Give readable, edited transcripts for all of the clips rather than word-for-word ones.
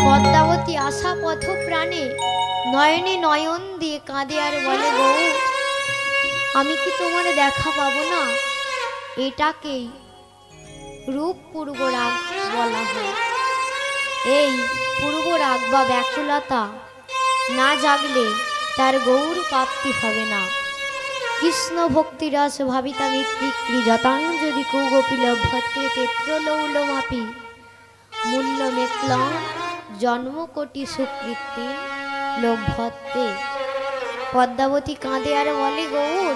পদ্মাবতী আশা পথ প্রাণে নয়নে নয়ন দিয়ে কাঁদে আর বলে, গৌর আমি কি তোমার দেখা পাবো না? এটাকেই রূপ পূর্বরাগ বলা হয়। এই পূর্বরাগ বা ব্যাকুলতা না জাগলে তার গৌর প্রাপ্তি হবে না। কৃষ্ণ ভক্তিরস ভাবিতা মিত্রিক্রি যতাং যদি কৌগোপী লভ্যতে তেত্রলৌলমাপি মূল্য মেক্লং জন্মকোটি সুকৃতি লভ্যতে। পদ্মাবতী কাঁদে আর বলে, গৌর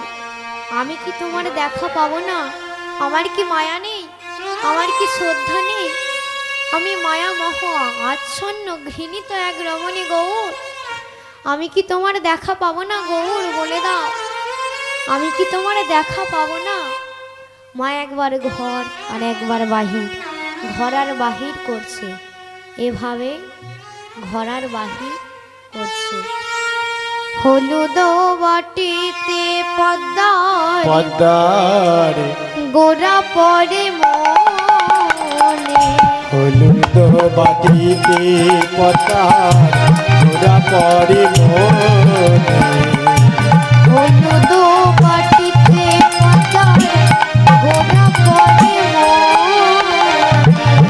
আমি কি তোমার দেখা পাবো না? আমার কি মায়া নেই? আমার কি শ্রদ্ধা নেই? আমি মায়া মহ আচ্ছন্ন ঘৃণিত এক রমণী গৌর, আমি কি তোমার দেখা পাবো না? গৌর বলে দাও, আমি কি তোমার দেখা পাবো না? মা একবার ঘর আর একবার বাহির, ঘর আর বাহির করছে, এভাবে ঘর আর বাহির করছে। হলুদ বাটিতে পদ্মার গোরা পরে মনে, হলুদ বাটিতে পদ্মার গোরা পরে মনে, হলুদ বাটিতে পদ্মার গোরা পরে মনে,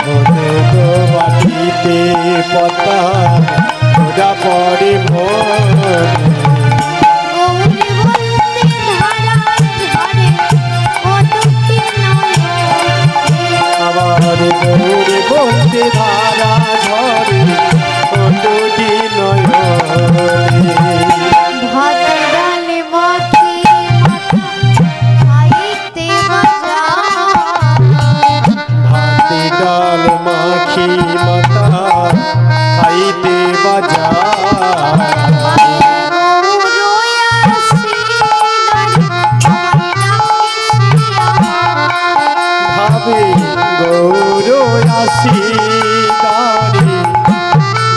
হলুদ বাটিতে পদ্মার গোরা পরে মনে, গৌরী বলতে ধারা ঝরে কতটি নয়নে, আমার গৌরে বলতে ধারা ঝরে কতটি নয়নে, ভাত ডালে মাখি খাইতে বাজা, ভাতে ডাল মাখি মাতা খাইতে বাজা, ভাবে গৌর আসি দাঁড়ি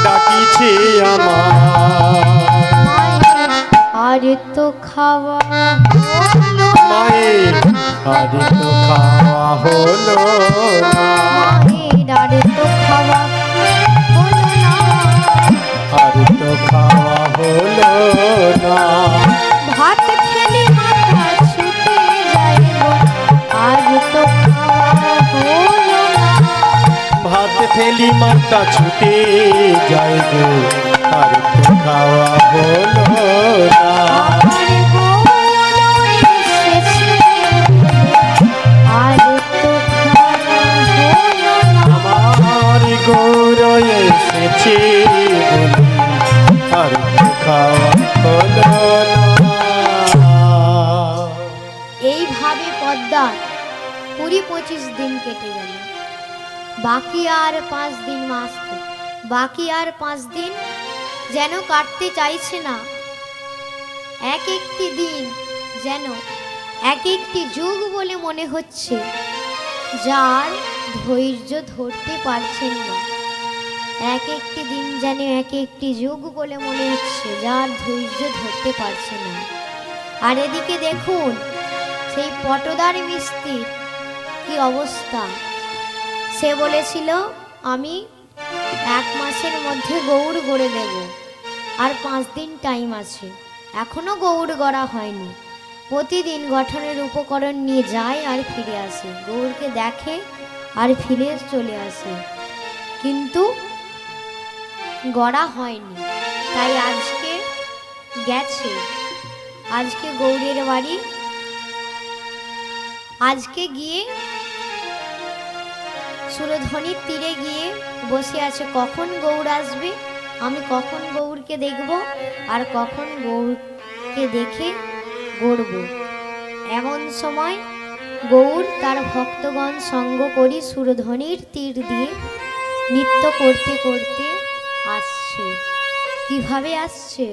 ডাকিছে আমার, আর তো খাওয়া মায়ের আর তো খাওয়া হলো না, মায়ের আর তো খাওয়া হলো না, আর তো খাওয়া হলো না, ভাত খেলে মাথা ছুটে যাইব, আর তো খাওয়া হলো না, ভাত ফেলি মাথা ছুটে যায় গো, আর তো খাওয়া হলো না, আর গৌর এসেছে, আর তো খাওয়া হলো না, আমার গৌর এসেছে বলি আর তো খাওয়া হলো না। এইভাবে পদ্মার ২০-২৫ দিন কেটে গেল। বাকি আর 5 দিন আসতে, বাকি আর 5 দিন যেন কাটতে চাইছে না। এক একটি দিন যেন এক একটি যুগ বলে মনে হচ্ছে, যার ধৈর্য ধরতে পারছেন না। এক একটি দিন যেন এক একটি যুগ বলে মনে হচ্ছে, যার ধৈর্য ধরতে পারছে না। আর এদিকে দেখুন সেই পটদার মিস্ত্রির কি অবস্থা। সে বলেছিল আমি 1 মাসের মধ্যে গৌর গড়ে দেব, আর 5 দিন টাইম আছে, এখনো গৌর গড়া হয়নি। প্রতিদিন গঠনের উপকরণ নিয়ে যায় আর ফিরে আসে, গৌরকে দেখে আর ফিরে চলে আসে, কিন্তু গড়া হয়নি। তাই আজকে গেছে, আজকে গৌরের বাড়ি, আজকে গিয়ে সুরধ্বনির তীরে গিয়ে বসে আছে, কখন গৌর আসবে, আমি কখন গৌরকে দেখব, আর কখন গৌরকে দেখে গড়ব। এমন সময় গৌর তার ভক্তগণ সঙ্গ করি সুরধ্বনির তীর দিয়ে নৃত্য করতে করতে আসছে। কিভাবে আসছে?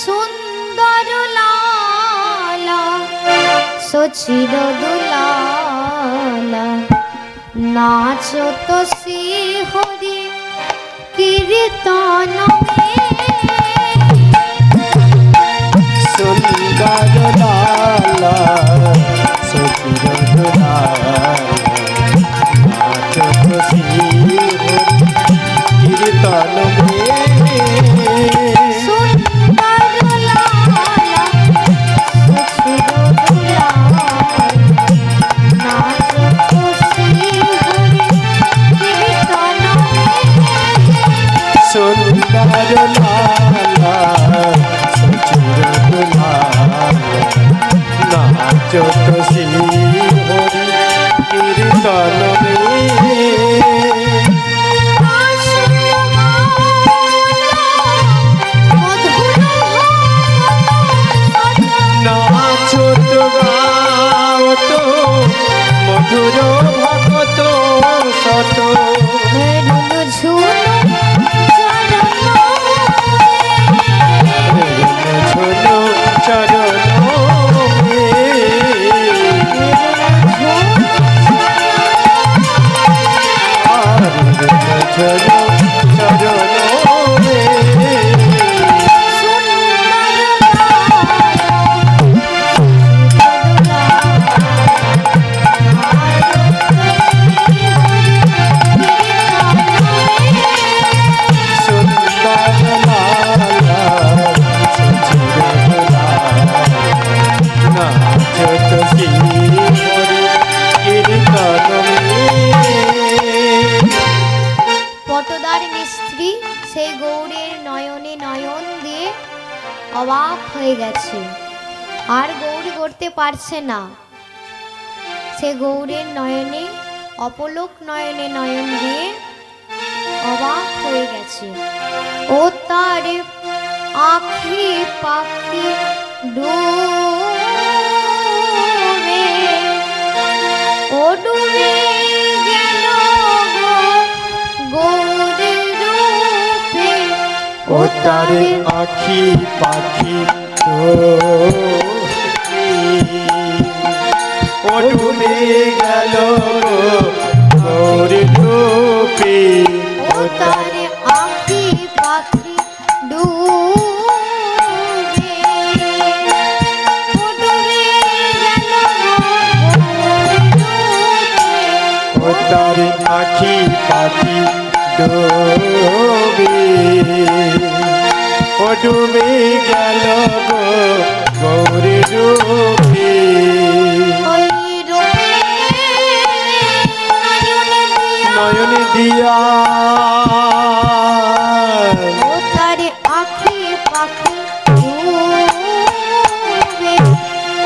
সুন্দর লালা সচির দুলালা নাচত শ্রী হরি কীর্তন সুন্দর লালা সচির দুলালা নাচত শ্রী হরি সুন্দর লালা সচির দুলাল নাচত শ্রী হরি কীর্তন নাচত গাওত মধুর ভগত শত ঝুলো চরণ ঝুলো চরণ পটদার মিস্ত্রি সেই গৌরের নয়নে নয়ন দিয়ে অবাক হয়ে গেছে, আর গৌর করতে পারছে না। সে গৌরের নয়নে অপলোক নয়নে নয়ন দিয়ে অবাক হয়ে গেছে। ও তার আখি পাখি ডুবে, ও ডুবে গেল গৌরের রূপে। ও তার আখি পাখি ও ডুবে গেল গৌর রূপে। ও তার আখি পাখি ডুবে, ও ডুবে গেল গৌরের রূপে। ও তার আখি পাখি ডুবে, ও ডুবে গেল গৌর রূপে। ওই রূপে নয়ন দিয়া ও তার আখি পাখি ডুবে,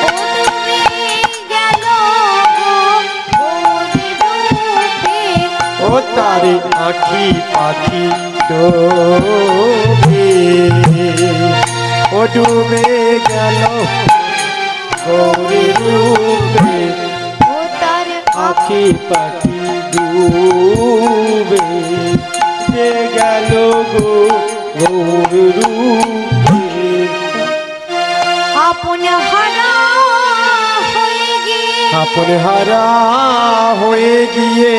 ও ডুবে গেল গৌরের রূপে। ও তার আখি পাখি ডুবে, ও ডুবে গেল গৌর রূপে। ও তার আখি পাখি ডুবে গেল গৌর রূপে। আপন হারা হয়ে গিয়ে, আপন হারা হয়ে গিয়ে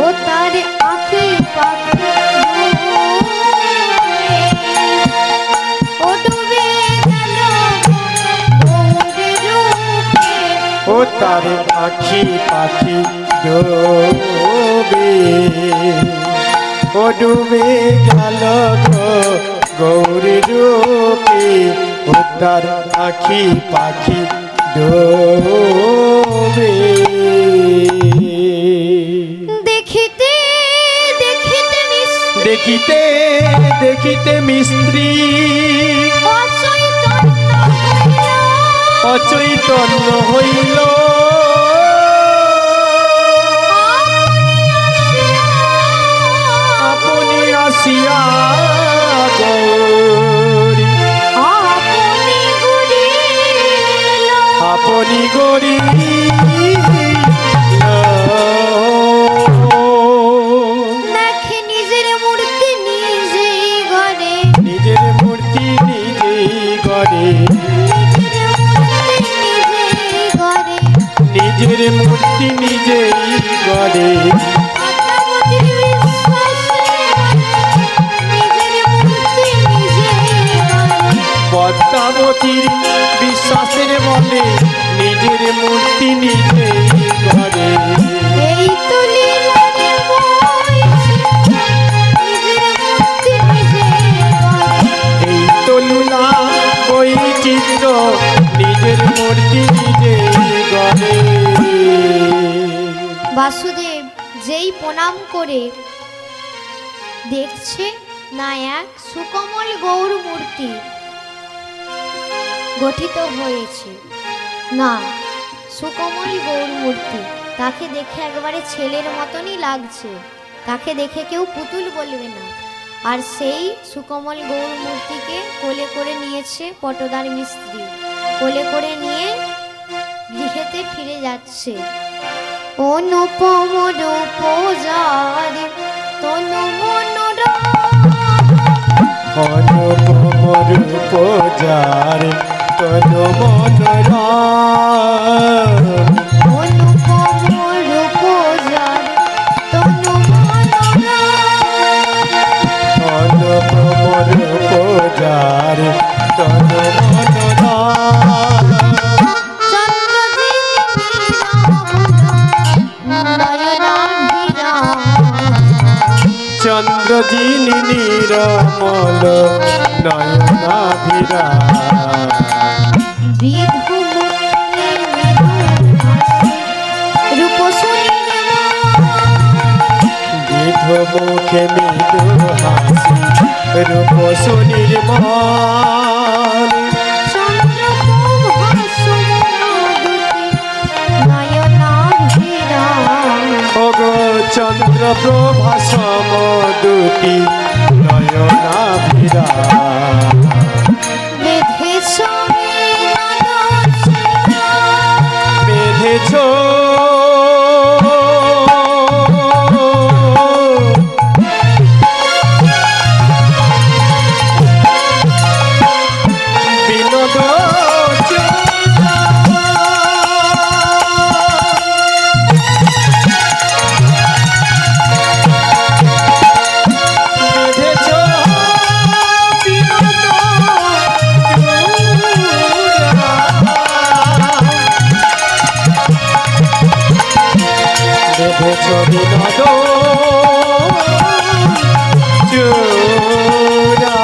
ও তার আখি পাখি ডুবে, ও ডুবে গেল গৌরের রূপে। ও তার আখি পাখি ডুবে, ও ডুবে গেল গৌর রূপে। ও তার আখি পাখি ডুবে। দেখিতে দেখিতে মিস্ত্রি দেখিতে দেখিতে মিস্ত্রি অচৈতন্য হইল, আপনি আসিয়া গৌরী আপনি গরি দেখে নিজের মূর্তি নিজেই ঘরে, নিজের মূর্তি নিজেই গড়ে, নিজের মূর্তি নিজেই গড়ে। পদ্মাবতীর বিশ্বাসের বলে নিজের মূর্তি নিজেই গড়ে। এই তো লীলারে বইছে, নিজের মূর্তি নিজেই গড়ে। এই তো লীলা বৈচিত্র নিজের মূর্তি নিজেই গড়ে। বাসুদেব যেই প্রণাম করে দেখছে না এক সুকমল গৌর মূর্তি গঠিত হয়েছে, না সুকমল গৌর মূর্তি। তাকে দেখে একবারে ছেলের মতনই লাগছে, তাকে দেখে কেউ পুতুল বলবে না। আর সেই সুকমল গৌর মূর্তিকে কোলে করে নিয়েছে পটদার মিস্ত্রি, কোলে করে নিয়ে গৃহেতে ফিরে যাচ্ছে। অনুপম রূপ যারে তনু মনোরম, অনুপম রূপ যারে তনু মনোরম, অনুপম রূপ যারে তনু মনোরম, অনুপম রূপ যারে তনু মনোরম, চন্দ্রজিনী নিরমল নয়নাভিরা, বিধ মুখে মৃদু হাসি রূপ সুনির্মল, ওগো চন্দ্রপ্রভা সমদুতি নয়নাভিরা, বেঁধেছ বিনোদ বিনোদ চূড়া,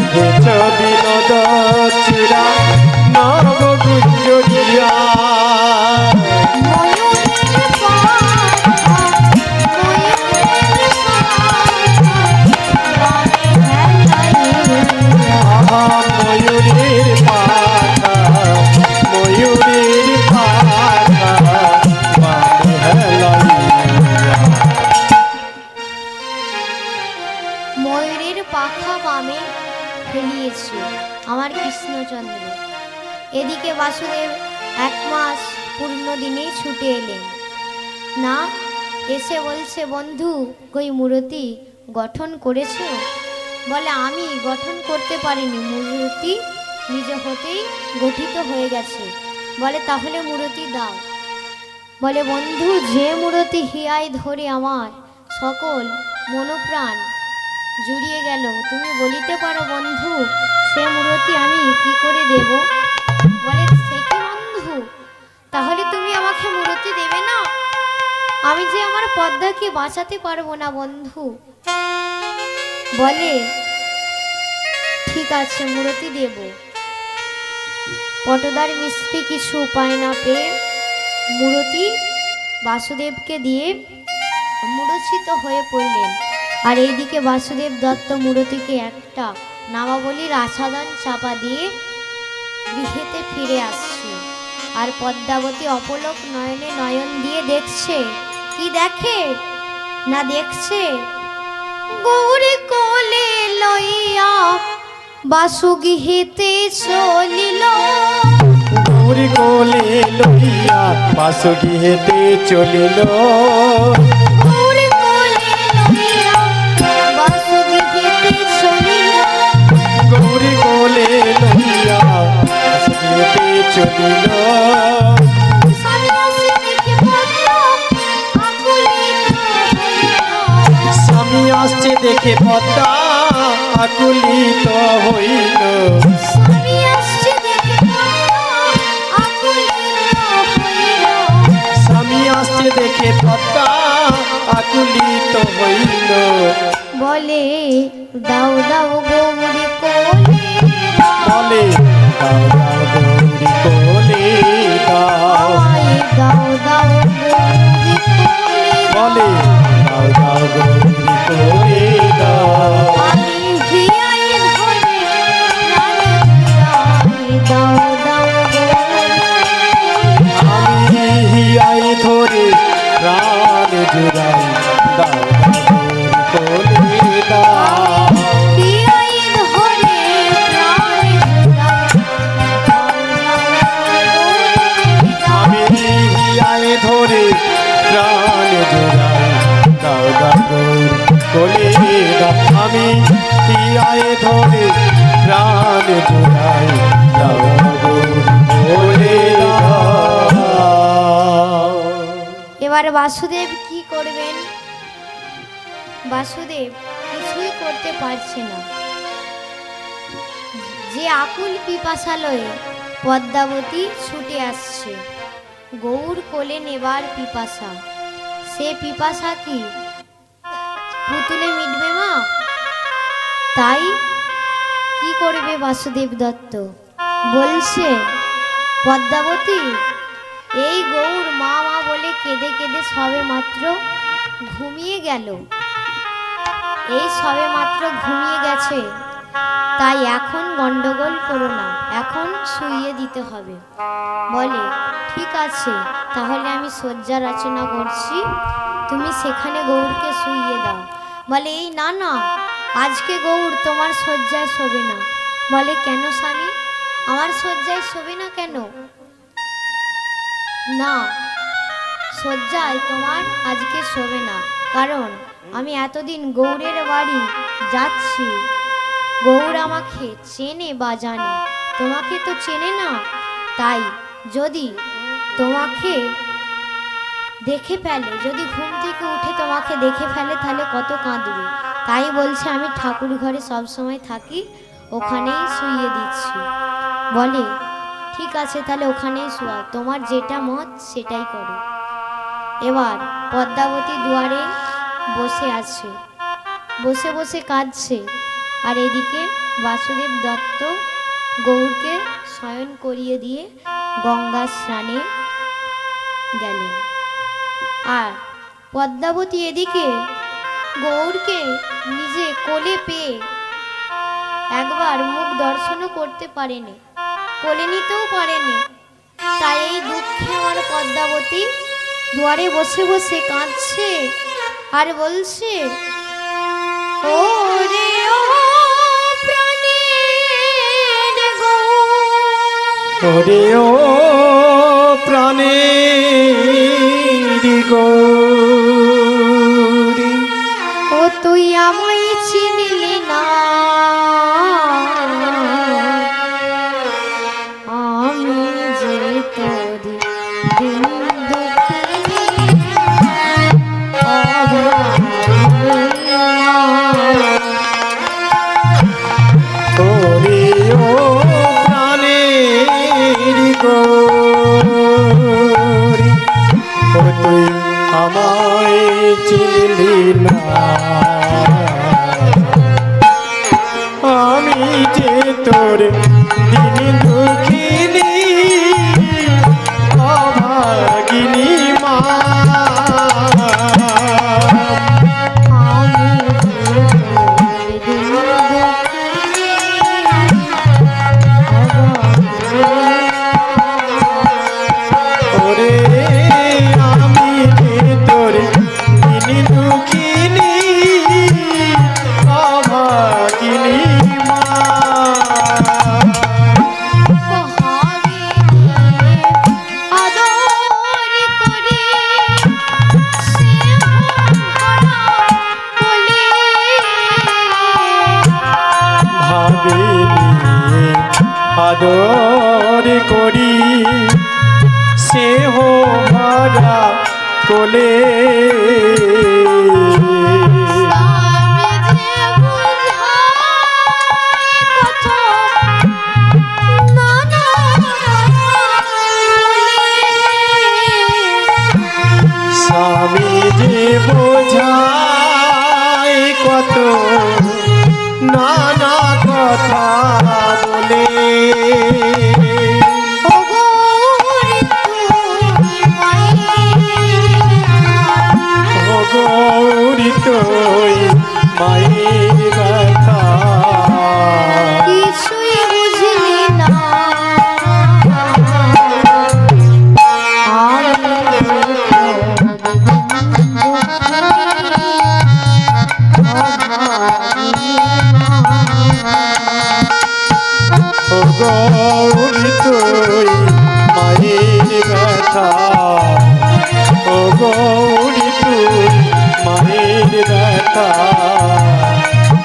বেঁধেছ বিনোদ চূড়া নব গুঞ্জরিয়া, ময়ূরের পাখা, ময়ূরের পাখা বামে হেলাইয়া, ময়ূরের পাখা বামে ফেলিয়েছে আমার কৃষ্ণচন্দ্র। এদিকে বাসুদেব 1 মাস পূর্ণ দিনেই ছুটে এলেন না, এসে বলছে বন্ধু কই মূর্তি গঠন করেছো? বলে আমি গঠন করতে পারিনি, মূর্তি নিজ হতেই গঠিত হয়ে গেছে। বলে তাহলে মূর্তি দাও। বলে বন্ধু যে মূর্তি হিয়ায় ধরে আমার সকল মনোপ্রাণ জুড়িয়ে গেল, তুমি বলিতে পারো বন্ধু সে মূর্তি আমি কি করে দেব? বলে সে কি বন্ধু, তাহলে তুমি আমাকে মূর্তি দেবে না? আমি যে আমার পদ্মাকে বাঁচাতে পারবো না বন্ধু। বলে ঠিক আছে মূর্তি দেব। পটদার মিস্ত্রি কিছু উপায় না পেয়ে মূর্তি বাসুদেবকে দিয়ে মূর্ছিত হয়ে পড়লেন। আর এইদিকে বাসুদেব দত্ত মূর্তিকে একটা নামাবলীর আচ্ছাদন চাপা দিয়ে গৃহেতে ফিরে আসছে। আর পদ্মাবতী অপলক নয়নে নয়ন দিয়ে দেখছে, কি দেখে না দেখছে গৌরী কোলে লইয়া বাসু গৃহেতে চলিল, গৌরী কোলে লইয়া বাসু গৃহেতে চলিল, গৌরী কোলে লইয়া বাসু গৃহেতে চলিল, গৌরী কোলে লইয়া বাসু গৃহেতে চলিল, স্বামী আসছে দেখে পদ্মা আকুলিত হইল, স্বামী আসছে দেখে পদ্মা আকুলিত হইল, স্বামী আসছে দেখে পদ্মা আকুলিত হইল, বলে দাও দাও গৌরী কোলে, বলে দাও দাও কোলে দাও আমি টিয়ায় ধরে প্রাণ জোড়াই দাও কোলে দাও। এবার বাসুদেব কি করবেন? বাসুদেব কিছুই করতে পারছে না। যে আকুল পিপাসালয়ে পদ্মাবতী ছুটে আসছে, গৌর কোলে নেবার পিপাসা, সে পিপাসা কি পুতুলে মিটবে মা? তাই কি করবে বাসুদেব দত্ত? বলছে, পদ্মাবতী এই গৌর মা মা বলে কেঁদে কেঁদে সবে মাত্র ঘুমিয়ে গেল, এই সবে মাত্র ঘুমিয়ে গেছে, তাই এখন গন্ডগোল করো না, এখন শুইয়ে দিতে হবে। বলে, ঠিক আছে, তাহলে আমি শয্যা রচনা করছি, তুমি সেখানে গৌরকে শুইয়ে দাও। বলে, এই না না, আজকে গৌর তোমার শয্যায় শোবে না। বলে, কেন স্বামী, আমার শয্যায় শোবে না কেন? না, শয্যায় তোমার আজকে শোবে না, কারণ আমি এতদিন গৌরের বাড়ি যাচ্ছি, গৌর আমাকে চেনে বা জানে, তোমাকে তো চেনে না, তাই যদি তোমাকে দেখে ফেলে, যদি ঘুম থেকে উঠে তোমাকে দেখে ফেলে, তাহলে কত কাঁদবে। তাই বলছে আমি ঠাকুর ঘরে সবসময় থাকি, ওখানেই শুইয়ে দিচ্ছি। বলে, ঠিক আছে, তাহলে ওখানেই শুয়াও, তোমার যেটা মত সেটাই করো। এবার পদ্মাবতী দুয়ারে বসে আছে, বসে বসে কাঁদছে, আর এদিকে বাসুদেব দত্ত গৌরকে শয়ন করিয়ে দিয়ে গঙ্গা স্নানে গেলেন। আর পদ্মাবতী এদিকে গৌরকে নিজে কোলে পেয়ে একবার মুখ দর্শনও করতে পারেনি, কোলে নিতেও পারেনি। তাই এই দুঃখে আমার পদ্মাবতী দুয়ারে বসে বসে কাঁদছে আর বলছে, ও রে ও প্রাণের গৌর, ওরে ও প্রাণের গৌরী, ও তুই আমায় চিনলি না, আমি যে তোর দিন দুঃখিনী ওরে ও প্রাণের গৌরী, ও তুই আমায় চিনলি না, আমি যে তোর দিন দুঃখিনী অভাগিনী মা। ওরে আমি যে তোর দিন দুঃখিনী অভাগিনী মা। আদর করি স্নেহ ভরা কোলে, স্বামী যে বোঝায় কত নানা কথা বলে, ও গৌরী তুই মায়ের ব্যথা কিছুই বুঝলি না, ও গৌরী তুই মায়ের ব্যথা, ও গৌরী তুই মায়ের ব্যথা। কথা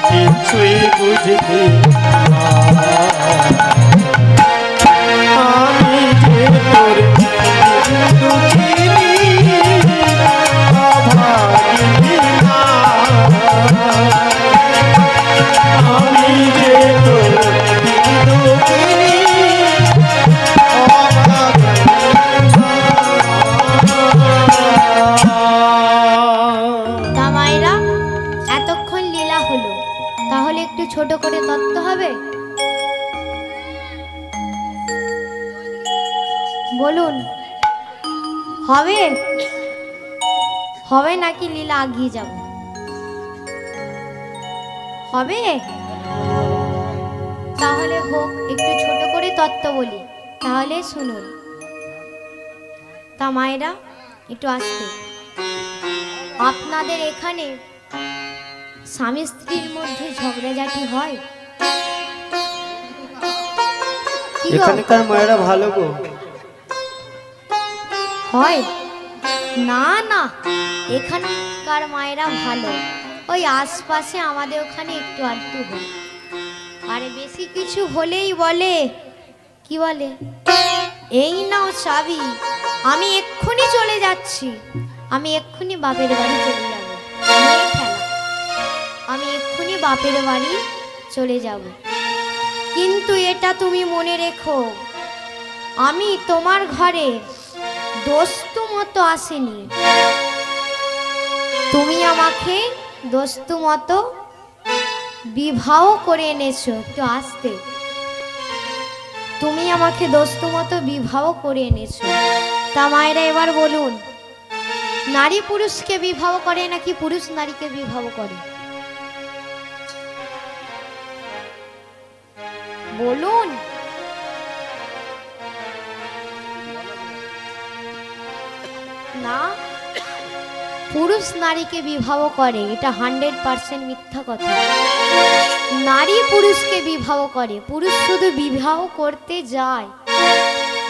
কিছুই বুঝলি না। আমি যে তোর দুঃখিনী অভাগিনী না, আমি যে তোর দুঃখিনী তা মায়েরা, এতক্ষণ লীলা হলো, তাহলে একটু ছোট করে তত্ত্ব হবে? বলুন, হবে? হবে নাকি লীলা আগিয়ে যাব? হবে? তাহলে হোক, একটু ছোট করে তত্ত্ব বলি, তাহলে শুনুন। তা মায়েরা, একটু আসতে। আপনাদের এখানে স্বামী স্ত্রীর মধ্যে ঝগড়াঝাটি হয়? কি গো? এখানকার মায়েরা ভালো গো। হয় না? না, এখানকার মায়েরা ভালো, ওই আশপাশে আমাদের ওখানে একটু আধটু হয়। আরে বেশি কিছু হলেই বলে, কি বলে, এই নাও চাবি, আমি এক্ষুনি চলে যাচ্ছি, আমি এক্ষুনি বাপের বাড়ি চলে যাব। এই খেলা, আমি এক্ষুনি বাপের বাড়ি চলে যাব। কিন্তু এটা তুমি মনে রেখো, আমি তোমার ঘরে দোস্তু মতো আসেনি, তুমি আমাকে দোস্তু মতো বিবাহ করে এনেছো। একটু আসতে। তুমি আমাকে দোস্তু মতো বিবাহ করে এনেছো। তা মায়েরা এবার বলুন, নারী পুরুষকে বিবাহ করে নাকি পুরুষ নারীকে বিবাহ করে? বলুন। না, পুরুষ নারীকে বিবাহ করে, এটা 100% মিথ্যা কথা। নারী পুরুষকে বিবাহ করে, পুরুষ শুধু বিবাহ করতে যায়,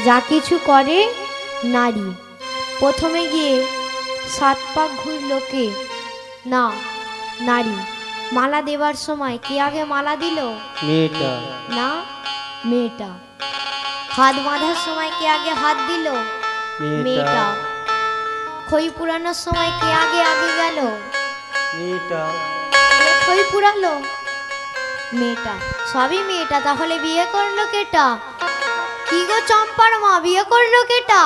যা কিছু করে নারী। প্রথমে গিয়ে 7 পাক ঘুরলো কে? না, নারী। মালা দেবার সময় কে আগে মালা দিল? মেয়েটা। না, মেয়েটা। হাত বাঁধার সময় কে আগে হাত দিল? মেয়েটা। খই পুরানোর সময় কে আগে আগে গেল? মেয়েটা। কে খই পুরালো? মেয়েটা। সবই মেয়েটা। তাহলে বিয়ে করলো কেটা? কি গো চম্পার মা, বিয়ে করলো কেটা?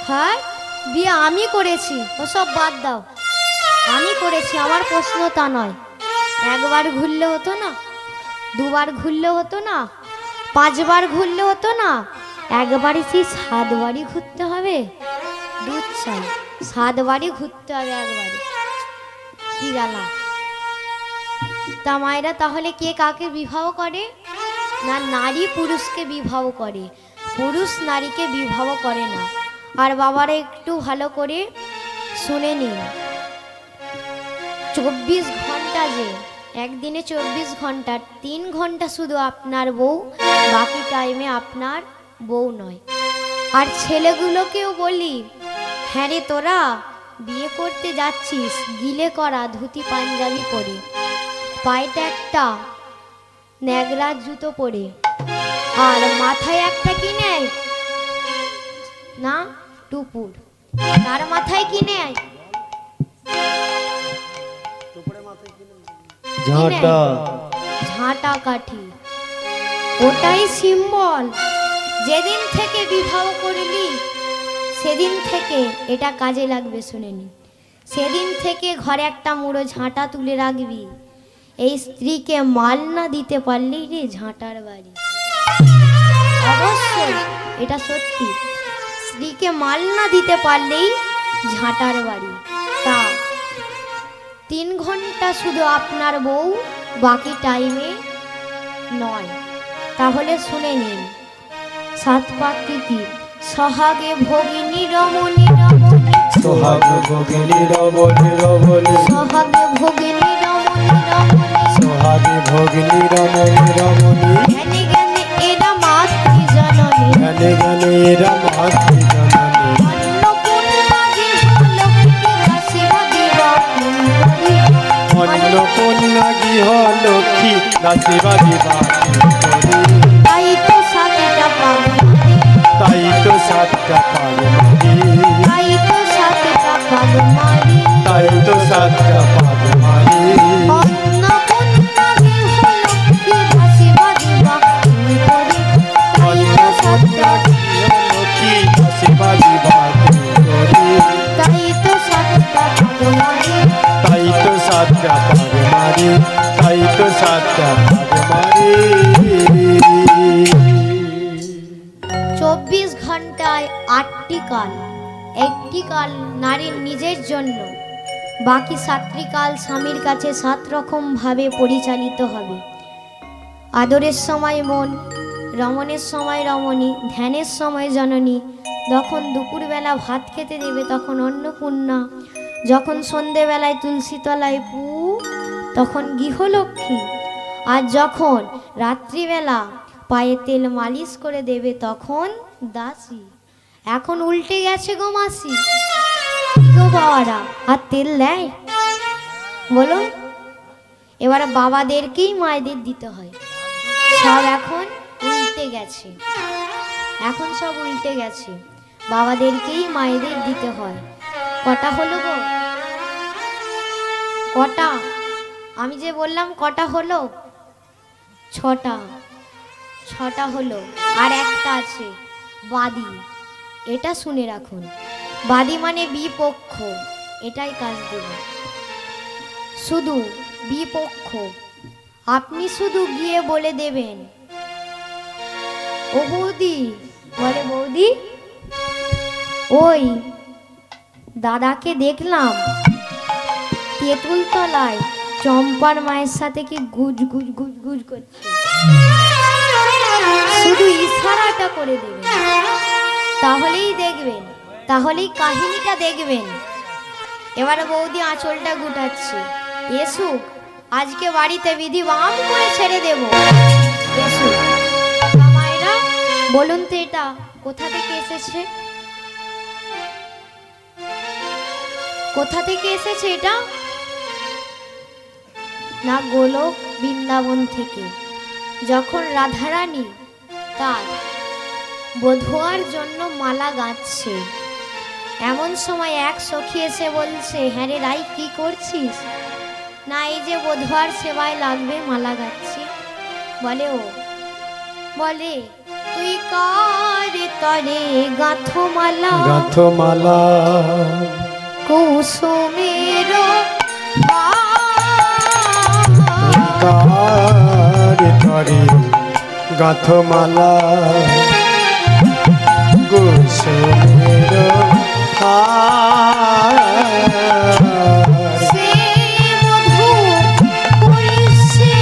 হ্যাঁ, বিয়ে আমি করেছি, ওসব বাদ দাও। আমি করেছি, আমার প্রশ্ন তা নয়। একবার ঘুরলে হতো না? দুবার ঘুরলে হতো না? 5 বার ঘুরলে হতো না? একবারই সেই 7 বারই ঘুরতে হবে? দুধ চাই, 7 বারই ঘুরতে হবে একবারে। কি গালা। তা মায়েরা, তাহলে কে কাকে বিবাহ করে? না, নারী পুরুষকে বিবাহ করে, পুরুষ নারীকে বিবাহ করে না। আর বাবারা একটু ভালো করে শুনে নিন, 24 ঘন্টা যে, একদিনে 24 ঘন্টা, 3 ঘন্টা শুধু আপনার বউ, বাকি টাইমে আপনার বউ নয়। আর ছেলেগুলোকেও বলি, হ্যাঁ রে, তোরা বিয়ে করতে যাচ্ছিস গিলে করা ধুতি পাঞ্জাবি পরে, পায়েতে একটা ন্যাগরার জুতো পরে, আর মাথায় একটা কি নেয় না টুপুর, তার মাথায় কি নেয়? ঝাঁটা। ঝাঁটা কাঠি, ওটাই সিম্বল। যেদিন থেকে বিবাহ করলি সেদিন থেকে এটা কাজে লাগবে, শুনে নি। সেদিন থেকে ঘরে একটা মুড়ো ঝাঁটা তুলে রাখবি। এই স্ত্রীকে মাল না দিতে পারলেই রে ঝাঁটার বাড়ি। অবশ্যই এটা সত্যি, স্ত্রীকে মাল না দিতে পারলেই ঝাঁটার বাড়ি। তা 3 ঘন্টা শুধু আপনার বউ, বাকি টাইমে নয়। তাহলে শুনে নিন 7 পাক কি? সোহাগে ভগিনী রমণী রমণী, সোহাগে ভগিনী রমণী রমণী, সোহাগে ভগিনী রমণী রমণী, সোহাগে ভগিনী রমণী রমণী, জ্ঞানে জ্ঞানে এরা মাতৃ জননী, গানে গানে এরা মাতৃ জননী, অন্নপূর্ণা গৃহ লক্ষ্মী দাসী বা দেবা কুণ্ড, দাসীবাদী বাকি করি, তাই তো সাতটা পাগ মারি, তাই তো সাতটা পাগ মারি, তাই তো সাতটা পাগ মারি, তাই তো সাতটা পাগ মারি। অন্নপূর্ণা গৃহলক্ষ্মী দাসীবাদী বাকি করি, তাই তো সাতটা, লক্ষ্মী দাসীবাদী বাকি করি, তাই তো সাতটা পাগ মারি। তাই তো সাতটা পাগ মারি, তাই তো সাতটা পাগ মারি। 24 ঘন্টায় 8টি কাল, একটি কাল নারীর নিজের জন্য, বাকি 7টি কাল স্বামীর কাছে 7 রকম ভাবে পরিচালিত হবে। আদরের সময় মন, রমণের সময় রমণী, ধ্যানের সময় জননী, যখন দুপুরবেলা ভাত খেতে দেবে তখন অন্নপূর্ণা, যখন সন্ধেবেলায় তুলসী তলায় পু, তখন গৃহলক্ষ্মী, আর যখন রাত্রিবেলা পায়ে তেল মালিশ করে দেবে তখন দাসী। এখন উল্টে গেছে গো মাসি, গো বাবারা আর তেল দেয় বলুন? এবারে বাবাদেরকেই মায়েদের দিতে হয়, সব এখন উল্টে গেছে, এখন সব উল্টে গেছে, বাবাদেরকেই মায়েদের দিতে হয়। কটা হলো গো? কটা? আমি যে বললাম কটা হলো? 6টা, 6টা হলো। আর একটা আছে বাদী, এটা শুনে রাখুন। বাদী মানে বিপক্ষ, এটাই কাজ দেবে, শুধু বিপক্ষ। আপনি শুধু গিয়ে বলে দেবেন, ও বৌদি, বলে বৌদি ওই দাদাকে দেখলাম তেঁতুল তলায় চম্পার মায়ের সাথে কি গুজ গুজ গুজ গুজ করছে, শুধু ইশারাটা করে দেবেন, তাহলেই দেখবেন, তাহলেই কাহিনীটা দেখবেন। এবারে বৌদি আঁচলটা গুটাচ্ছে, এসুক আজকে বাড়িতে বিধি বাম করে ছেড়ে দেব, এসুক। মায়েরা বলুন তো এটা কোথা থেকে এসেছে? কোথা থেকে এসেছে এটা? না গোলক বৃন্দাবন থেকে। যখন রাধারানী তার বধুয়ার জন্য মালা গাঁথছে, এমন সময় এক সখী এসে বলছে, হ্যাঁ রে রাই কি করছিস? না এই যে বধুয়ার সেবায় লাগবে মালা গাঁথছি। বলে ও, বলে তুই কার তরে গাঁথো মালা, গাঁথো মালা কুসুমের কার তরে গাঁথো মালা, কুসুমের হার। সে মধু পরিছে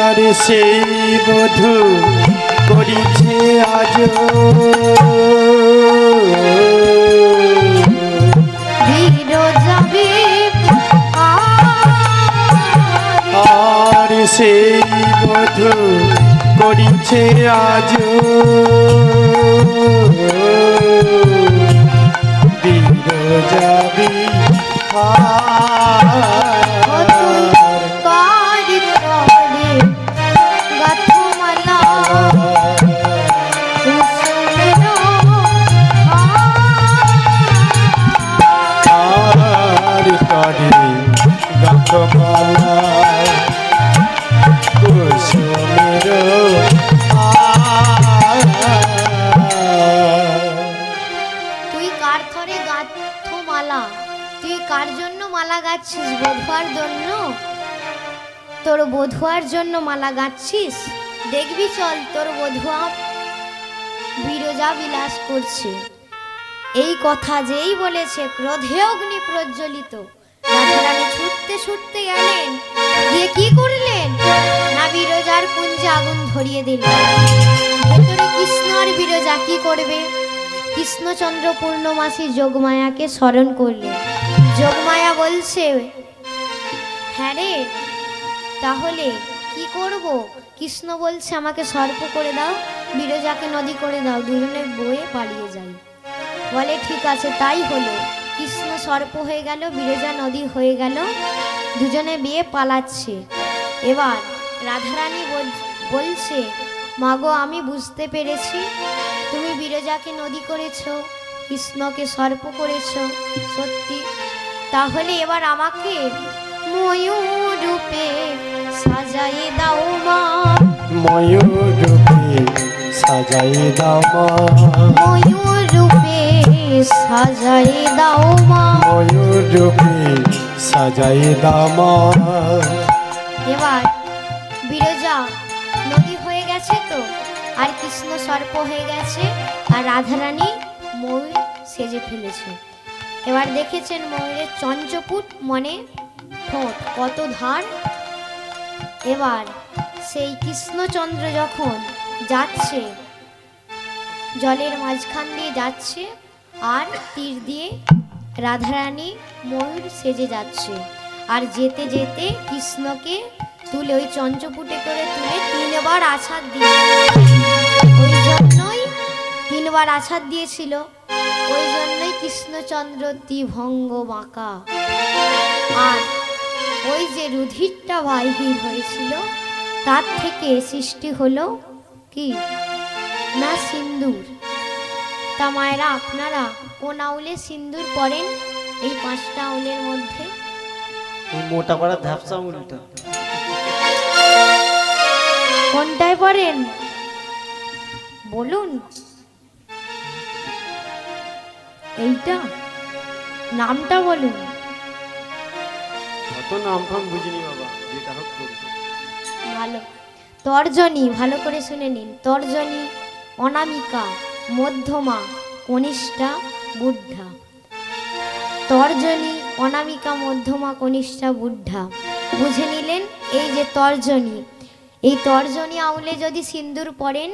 আর সেই বধূ করিছে আজ, যাবে আর সেই বধূ করিছে আজ, বীর যাবি গাথমালা, কুসুমের তুই কার থরে গাঁথো মালা, তুই কার জন্য মালা গাচ্ছিস? বধুয়ার জন্য? তোর বধুয়ার জন্য মালা গাচ্ছিস? দেখবি চল তোর বধুয়া বিরজা বিলাস করছে। এই কথা যেই বলেছে ক্রোধে অগ্নি প্রজ্বলিত, রাধারানী ছুটতে ছুটতে গেলেন, গিয়ে কি করলেন? না বিরজার কুঞ্জে আগুন ধরিয়ে দিলেন। ভেতরে কৃষ্ণ আর বিরজা কি করবে? কৃষ্ণচন্দ্র পূর্ণমাসী যোগমায়াকে স্মরণ করলেন। যোগমায়া বলছে, হ্যাঁ রে তাহলে কি করব? কৃষ্ণ বলছে আমাকে সর্প করে দাও, বিরজাকে নদী করে দাও, দুজনে বয়ে পালিয়ে যাই। বলে ঠিক আছে তাই হলো। কৃষ্ণ সর্প হয়ে গেল, বিরজা নদী হয়ে গেল, দুজনে বিয়ে পালাচ্ছে। এবার রাধারানী বলছে, মাগো আমি বুঝতে পেরেছি তুমি বিরজাকে নদী করেছো, কৃষ্ণকে সর্প করেছো, সত্যি। তাহলে এবার আমাকে ময়ূর রূপে সাজাই দাও মা, ময়ূর রূপে সাজাই দাও মা, ময়ূর রূপে সাজাই দাও মা, ময়ূর রূপে সাজাই দাও মা। এবার বিরজা নদী হয়ে গেছে তো, আর কৃষ্ণ সর্প হয়ে গেছে, আর রাধারানী ময়ূর সেজে ফেলেছে। এবার দেখেছেন ময়ূরের চঞ্চপুট মনে ঠোঁট কত ধার। এবার সেই কৃষ্ণচন্দ্র যখন যাচ্ছে, জলের মাঝখান দিয়ে যাচ্ছে, আর তীর দিয়ে রাধারানী ময়ূর সেজে যাচ্ছে, আর যেতে যেতে কৃষ্ণকে তুলে ওই চঞ্চপুটে করে তুলে 3 বার আছাড় দিয়ে, ওই জন্যই 3 বার আছাড় দিয়েছিল, ওই জন্যই কৃষ্ণচন্দ্র ত্রিভঙ্গ বাঁকা। আর ওই যে রুধিরটা বাহির হয়েছিল, তার থেকে সৃষ্টি হলো কি না সিন্দুর। তা মায়েরা আপনারা কোন আউলে সিন্দুর পরেন এই 5টা আউলের মধ্যে? এই মোটা পাড়া ধ্যাপসা উল্টা। কোনটায় পরেন বলুন? এইটা, নামটা বলুন। অত নাম ফাম বুঝিনি বাবা, যেটা হোক করি। ভালো, তর্জনী, ভালো করে শুনে নিন। তর্জনী, অনামিকা, মধ্যমা, কনিষ্ঠা, বুদ্ধা। তর্জনী, অনামিকা, মধ্যমা, কনিষ্ঠা, বুদ্ধা বুঝে নিলেন। এই যে তর্জনী, এই তর্জনী আউলে যদি সিন্দুর পড়েন,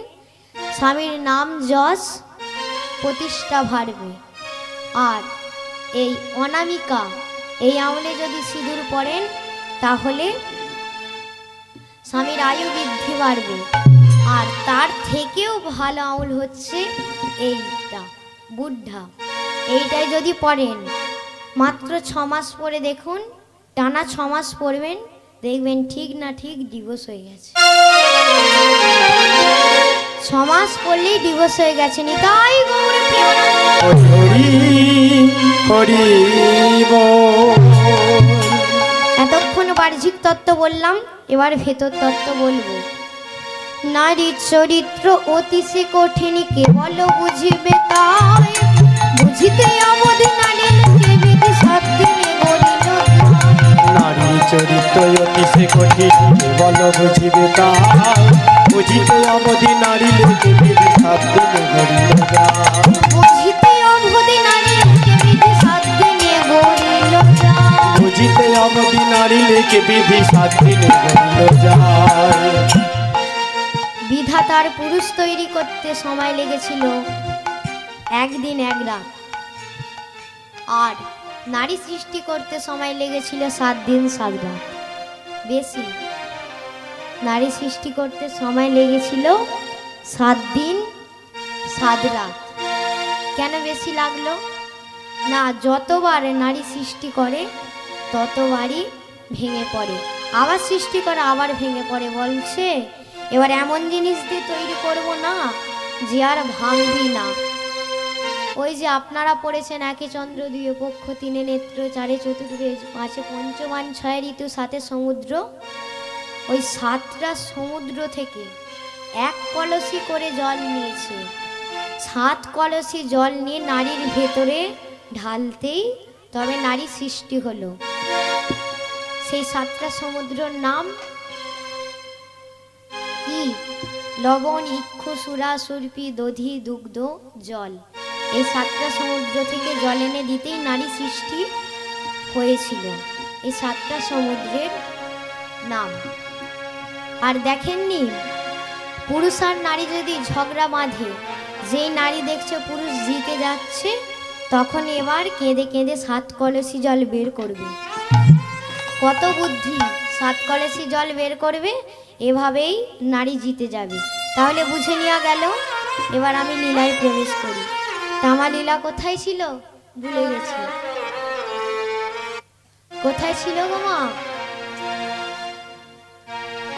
স্বামীর নাম যশ প্রতিষ্ঠা বাড়বে। আর এই অনামিকা, এই আউলে যদি সিঁদুর পড়েন, তাহলে স্বামীর আয়ু বৃদ্ধি বাড়বে। আর তার থেকেও ভালো আউল হচ্ছে এইটা বুদ্ধা। এইটাই যদি পড়েন, মাত্র 6 মাস পরে দেখুন, টানা 6 মাস পড়বেন, দেখবেন ঠিক না ঠিক ডিভোর্স হয়ে গেছে। 6 মাস পড়লেই ডিভোর্স হয়ে গেছে। নিতাই গৌর প্রেমানন্দ। হরি হরি বল। এতক্ষণ বাহ্যিক তত্ত্ব বললাম, এবার ভেতর তত্ত্ব বলবো। নারী চরিত্র অতিশয় কঠিন, কেবল বুঝিবে তাই, বুঝিতে অবধ নারী লোকে বিধি সাতদিনে গড়িল। নারী চরিত্র অতিশয় কঠিন, কেবল বুঝিবে তাই, বুঝিতে অবধি নারী লোকে বিধি 7 দিনে গড়িল যায়। বুঝিতে অবধ নারী লোকে বিধি সাতদিনে গড়িল যায়। বুঝিতে অবধি নারী লোকে বিধি 7 দিনে গড়িল যায়। বিধাতার পুরুষ তৈরি করতে সময় লেগেছিল 1 দিন 1 রাত, আর নারী সৃষ্টি করতে সময় লেগেছিল 7 দিন 7 রাত। বেশি, নারী সৃষ্টি করতে সময় লেগেছিল 7 দিন 7 রাত। কেন বেশি লাগলো? না, যতবার নারী সৃষ্টি করে ততবারই ভেঙে পড়ে, আবার সৃষ্টি করে আবার ভেঙে পড়ে। বলছে এবার এমন জিনিস দিয়ে তৈরি করব না যে আর ভাঙবি না। ওই যে আপনারা পড়েছেন, 1 চন্দ্র, 2 পক্ষ, 3 নেত্র, 4 চতুর্ভুজ, 5 পঞ্চবান, 6 ঋতু, 7 সমুদ্র। ওই 7টা সমুদ্র থেকে 1 কলসি করে জল নিয়েছে। 7 কলসি জল নিয়ে নারীর ভেতরে ঢালতেই তবে নারী সৃষ্টি হলো। সেই 7টা সমুদ্রের নাম কি? লবণ, ইক্ষু, সুরা, সুরপি, দধি, দুগ্ধ, জল। এই 7টা সমুদ্র থেকে জল এনে দিতেই নারী সৃষ্টি হয়েছিল। এই 7টা সমুদ্রের নাম। আর দেখেননি, পুরুষ আর নারী যদি ঝগড়া বাঁধে, যেই নারী দেখছে পুরুষ জিতে যাচ্ছে, তখন এবার কেঁদে কেঁদে 7 কলসি জল বের করবে। কত বুদ্ধি! 7 কলসি জল বের করবে, এভাবেই নারী জিতে যাবে। তাহলে বুঝে নেওয়া গেল। এবার আমি লীলায় প্রবেশ করি। তা আমার লীলা কোথায় ছিল ভুলে গেছি। কোথায় ছিল গো মা?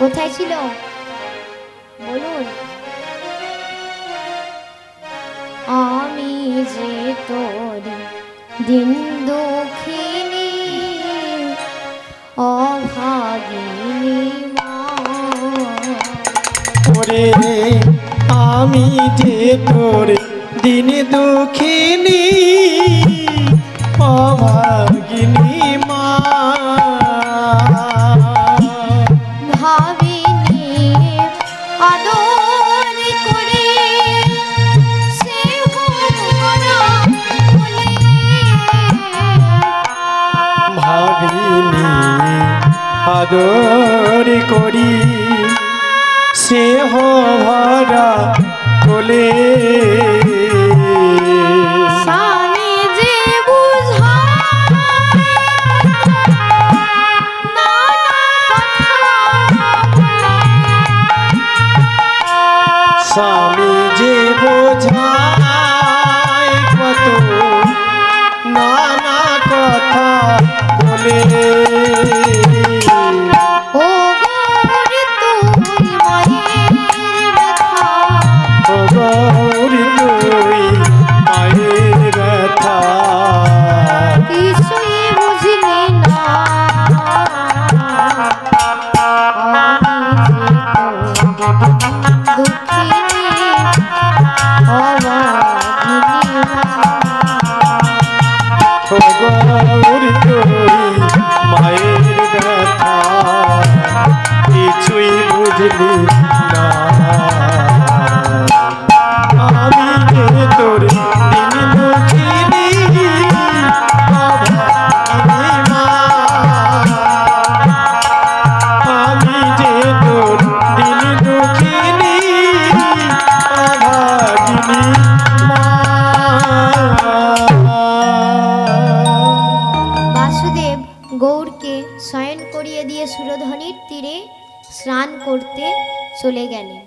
কোথায় ছিল বলুন? আমি যে তোর দিন দুঃখিনী অভাগিনী মা। ওরে আমি যে তোর দিন দুঃখিনী অভাগিনী মা। ভাবিনি আদর করে সে ভরা বলে। ভাবিনি আদর করি স্নেহ ভরা কোলে। স্বামী যে বুঝায় নানা কথা, স্বামী যে বোঝায় কত নানা কথা বলে। ও গৌরী তুই মায়ের ব্যথা, ও গৌরী তুই মায়ের ব্যথা কিছুই বুঝলি না। আমি যে তোর দুঃখিনী অভাগিনী মা। ও গৌরী তুই মায়ের ব্যথা কিছুই বুঝলি না। আমি যে তোর দিন দুঃখিনী অভাগিনী মা। আমি যে তোর দিন দুঃখিনী অভাগিনী মা। বাসুদেব গৌরকে শয়ন করিয়ে দিয়ে সুরধনির তীরে স্নান করতে চলে গেলেন।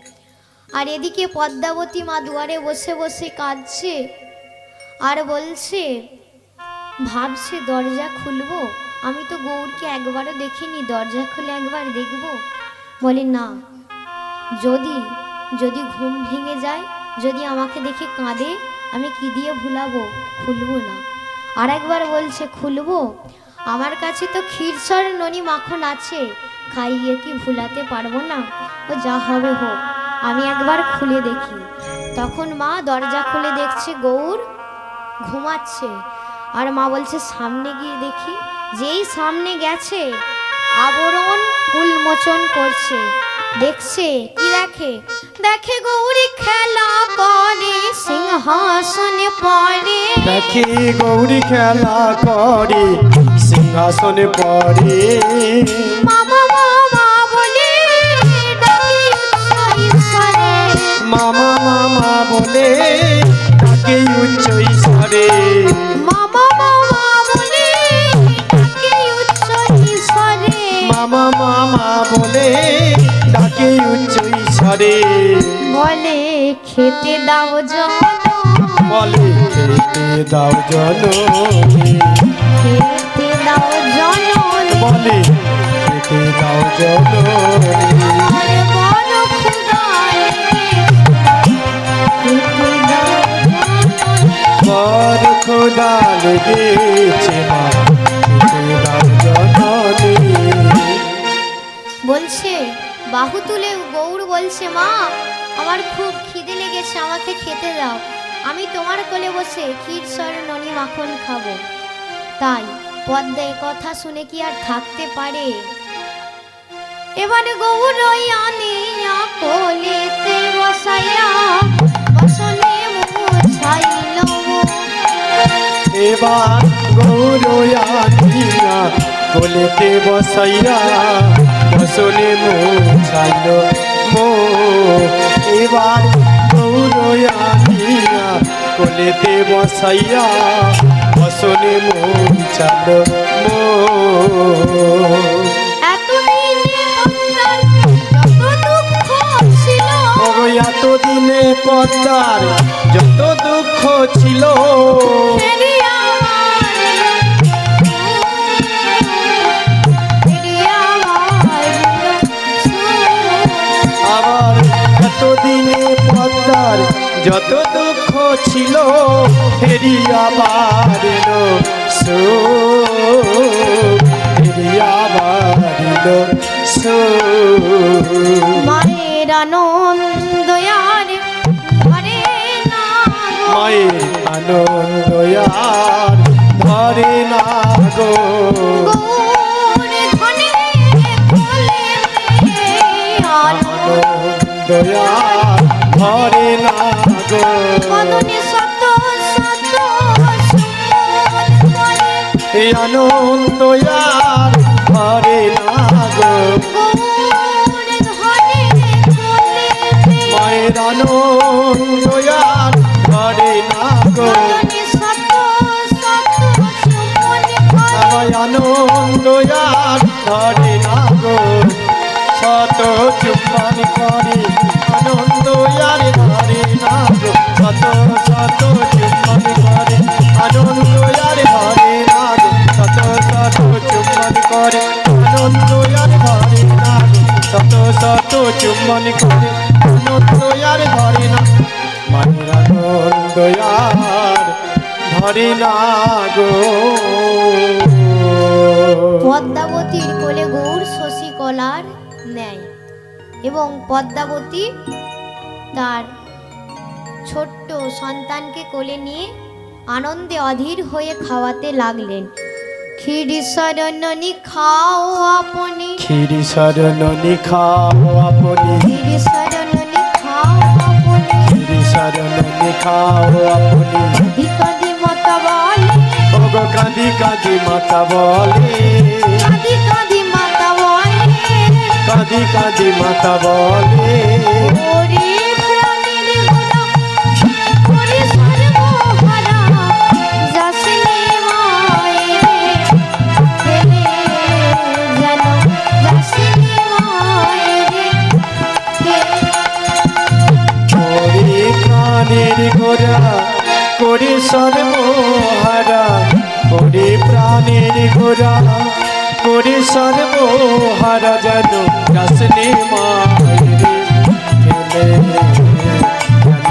আর এদিকে পদ্মাবতী মা দুয়ারে বসে বসে কাঁদছে আর বলছে, ভাবছে দরজা খুলবো, আমি তো গৌরকে একবারও দেখিনি, দরজা খুলে একবার দেখব। বলে না, যদি যদি ঘুম ভেঙে যায়, যদি আমাকে দেখে কাঁদে, আমি কি দিয়ে ভুলাবো, খুলবো না। আর একবার বলছে, খুলবো, আমার কাছে তো ক্ষীরসর ননি মাখন আছে, খাইয়ে কি ভুলাতে পারবো না, ও যা হবে হোক, আমি একবার খুলে দেখি। তখন মা দরজা খুলে দেখছে গৌর ঘুমাচ্ছে। আর মা বলছে, সামনে গিয়ে দেখি। যেই সামনে গেছে, আবরণ উন্মোচন করছে। দেখছে কি দেখে? দেখে গৌরী খেলা করে সিংহাসনে পড়ে। দেখি গৌরী খেলা করে সিংহাসনে পড়ে। মামা মামা বলে ডাকে উচ্চ ঈশ্বরে। মামা মামা বলে ডাকে উচ্চ ঈশ্বরে। মামা মামা বলে ডাকে উচ্চ ঈশ্বরে। মামা মামা বলে ডাকে উচ্চ ঈশ্বরে। বলে খেতে দাও জননী, বলে খেতে দাও জননী। খেতে দাও জননী। বলে খেতে দাও জননী। আরে বড় ক্ষুধা লেগেছে, খেতে দাও জননী। বড় ক্ষুধা লেগেছে মা, খেতে দাও জননী। বলছে, বাহু তুলে গৌর বলছে, মা আমার খুব খিদে লেগেছে, আমাকে খেতে দাও, আমি তোমার কোলে বসে ক্ষীরসর ননি মাখন খাবো। তাই পদ্মা এ কথা শুনে কি আর থাকতে পারে? এবারে গৌর আনিয়া কোলেতে বসাইয়া বসনে মুছাইল। এবার গৌরয়ানিয়া কোলেতে বসাইয়া বসনে মুছাইল মো। এবার গৌরয়ানিয়া কোলেতে বসাইয়া বসনে মুছাইল মো। এতদিনে পদ্মার যত দুঃখ ছিল, এতদিনে পদ্মার যত দুঃখ ছিল, ফেরে আমার যত দুঃখ ছিল ফেরিয়া বাড়িল সুখ, ফেরিয়া বাড়িল সুখ। মায়ের আনন্দ আর ধরে না গো। মায়ের আনন্দ আর ধরে না গো। গৌর ধনে কোলেতে আনন্দ আর ধরে না গো। মদনে শত শত সুমন করে। এই আনন্দ আর ধরে না গো। গৌর ধনে কোলেতে মায়ের আনন্দ আর ধরে না গো। মদনে শত শত সুমন করে। আমার আনন্দ আর ধরে না গো। শত চুম্বন করে আনন্দ আর ধরে না গো। শত শত চুম্বন করে আনন্দ আর ধরে না গো। শত শত চুম্বন করে আনন্দ আর ধরে না গো। শত শত চুম্বন করে আনন্দ আর ধরে না। মায়ের আনন্দ আর ধরে না গো। পদ্মাবতীর কোলে গৌর শশী কলার নেয় এবং পদ্মাবতী তার ছোট্ট সন্তানকে কোলে নিয়ে আনন্দে অধীর হয়ে খাওয়াতে লাগলেন। ক্ষীরি শরণনি খাও আপনি, ক্ষীরি শরণনি খাও আপনি, ক্ষীরি শরণনি খাও আপনি। ক্ষীরি শরণনি খাও আপনি। কাঁদি কাঁদি মাতা বলে, ওগো কাঁদি কাঁদি মাতা বলে, কাঁদি কাঁদি মাতা বলে, কাঁদি কাঁদি মাতা বলে। ওরে প্রাণের গোড়া, ওরে সর্বহারা, যাসনে মায়েরে ফেলে যেন, যাসনে মায়েরে ফেলে। ওরে প্রাণের গোরা করে সর্বহারা, ওরে প্রাণের গোরা করে সর্বহারা যেন যাসনে মায়েরে ফেলে, যেন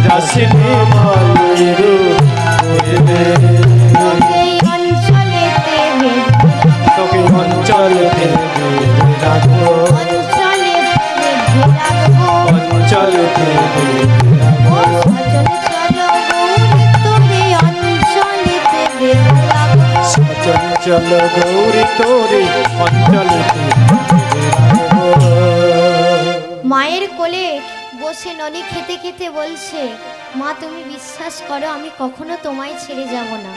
যাসনে মায়েরে ফেলে। তোকে অঞ্চলেতে বেঁধে তোকে অঞ্চলেতে বেঁধে রাখবো, অঞ্চলেতে বেঁধে রাখবো। অঞ্চলেতে বেঁধে ও রাখবো। সজল চলো গৌরী, তোরে অঞ্চলেতে বেঁধে রাখবো। চঞ্চল গৌরী তোরে অঞ্চলেতে বেঁধে রাখবো। মায়ের কোলে বসে ননি খেতে খেতে বলছে, মা তুমি বিশ্বাস করো আমি কখনো তোমায় ছেড়ে যাব না,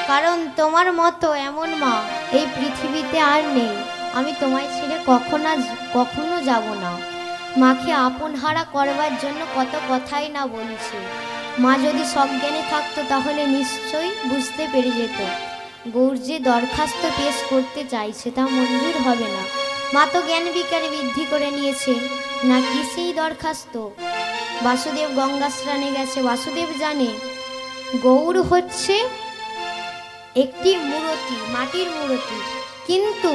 কারণ তোমার মতো এমন মা এই পৃথিবীতে আর নেই। আমি তোমায় ছেড়ে কখনো যাব না। মাকে আপনহারা করবার জন্য কত কথাই না বলছে। মা যদি সজ্ঞানে থাকতো তাহলে নিশ্চয়ই বুঝতে পেরে যেত গৌর যে দরখাস্ত পেশ করতে চাইছে তা মঞ্জুর হবে না। মা তো জ্ঞান বিকারে বৃদ্ধি করে নিয়েছে, নাকি সেই দরখাস্ত? বাসুদেব গঙ্গা স্নানে গেছে, বাসুদেব জানে গৌর হচ্ছে একটি মূর্তি, মাটির মূর্তি, কিন্তু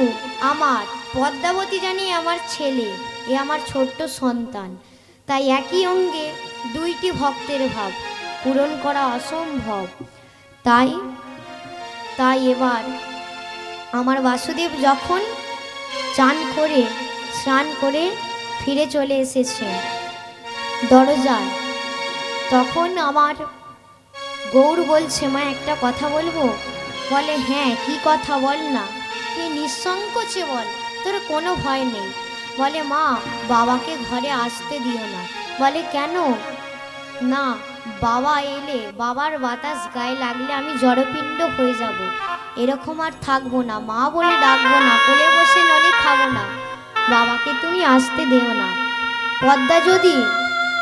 আমার পদ্মাবতী জানি আমার ছেলে, এ আমার ছোট্ট সন্তান। তাই একই অঙ্গে দুইটি ভক্তের ভাব পূরণ করা অসম্ভব। তাই এবার আমার বাসুদেব যখন স্নান করে ফিরে চলে এসেছে দরজায়, তখন আমার গৌর বলছে, মা একটা কথা বলবো? বলে হ্যাঁ, কি কথা বল না, তুই নিঃসংকোচে বল, তোর কোনো ভয় নেই। বলে মা বাবাকে ঘরে আসতে দিও না। বলে কেন? না, বাবা এলে বাবার বাতাস গায়ে লাগলে আমি জড়পিণ্ড হয়ে যাব, এরকম আর থাকবো না। মা বলে ডাকবো না, কোলে বসে ননি খাবো না, বাবাকে তুমি আসতে দিও না। পদ্মা যদি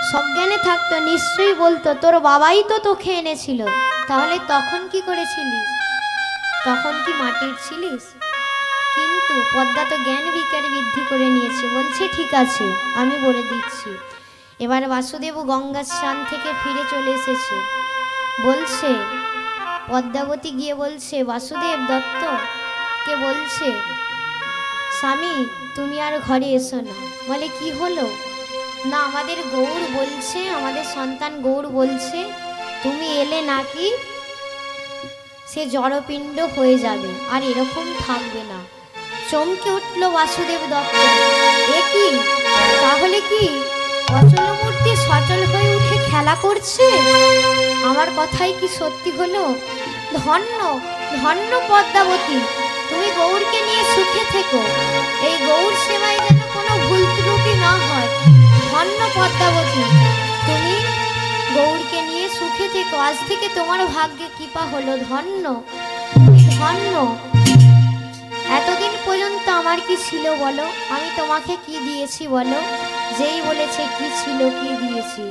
সজ্ঞানে থাকতো নিশ্চয়ই বলতো তোর বাবাই তো তোকে এনেছিল, তাহলে তখন কি করেছিলিস? তখন কি মাটির ছিলিস? কিন্তু পদ্মা তো জ্ঞান বিকারে বৃদ্ধি করে নিয়েছে, বলছে ঠিক আছে আমি বলে দিচ্ছি। এবার বাসুদেব গঙ্গা স্নান থেকে ফিরে চলে এসেছে, বলছে পদ্মাবতী গিয়ে বলছে বাসুদেব দত্তকে বলছে, স্বামী তুমি আর ঘরে এসো না। বলে কি হলো? না, আমাদের গৌর বলছে, আমাদের সন্তান গৌর বলছে তুমি এলে নাকি সে জড়পিণ্ড হয়ে যাবে, আর এরকম থাকবে না। চমকে উঠল বাসুদেব দত্ত, এ কি, তাহলে কি অচল মূর্তি সচল হয়ে উঠে খেলা করছে? আমার কথাই কি সত্যি হলো? ধন্য ধন্য পদ্মাবতী, তুমি গৌরকে নিয়ে সুখে থেকো, এই গৌর সেবায় যেন কোনো ভুল ত্রুটি না হয়। ধন্য পদ্মাবতী, তুমি গৌরকে নিয়ে সুখে থেকো, আজ থেকে তোমার ভাগ্যে কৃপা হলো। ধন্য ধন্য। এতদিন পর্যন্ত আমার কি ছিল বলো? আমি তোমাকে কি দিয়েছি বলো? যেই বলেছে কি ছিল কি দিয়েছি,